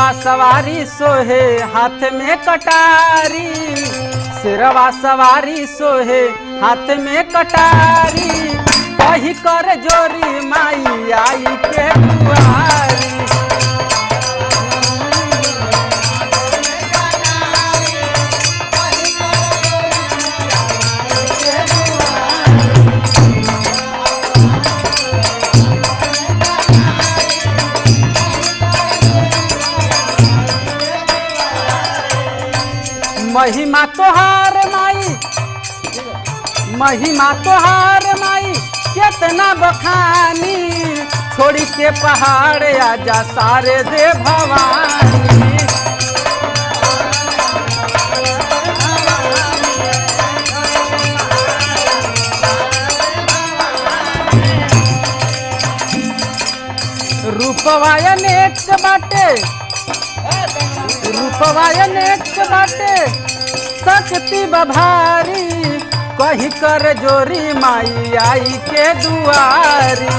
सिरवा सवारी सोहे हाथ में कटारी, सिरवा सवारी सोहे हाथ में कटारी, कही कर जोरी माई आई के दुआरी। महिमा तोहार माई, महिमा तोहार माई कितना बखानी, छोड़ी के पहाड़ आजा सारे दे भवानी। रूपवाय नेक बाटे, रूपवाय नेक बाटे शक्ति बभारी, कही कर जोरी माई आई के दुआरी।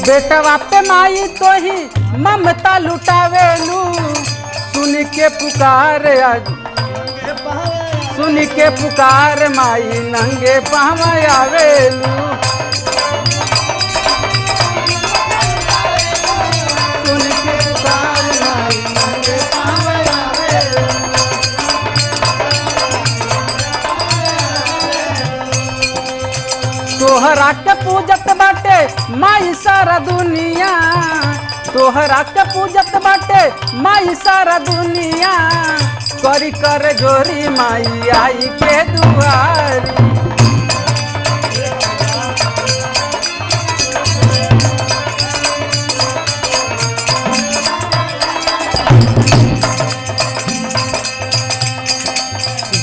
बेटवा पे माई तो ही ममता लुटावेलू, सुन के पुकार सुन के पुकार माई नंगे पाँव आवेलू। सुन के पुकार माई नंगे पाँव आवेलू। तोहरा के पूजत बाटे माई सारा दुनिया, तोहरा के पूजत बाटे माई सारा दुनिया, करी कर जोरी माई आई के दुआरी।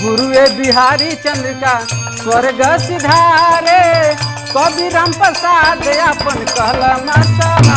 गुरुए बिहारी चंद्रिका स्वर्ग सिधारे, कवि राम प्रसाद अपन कलम सवारे।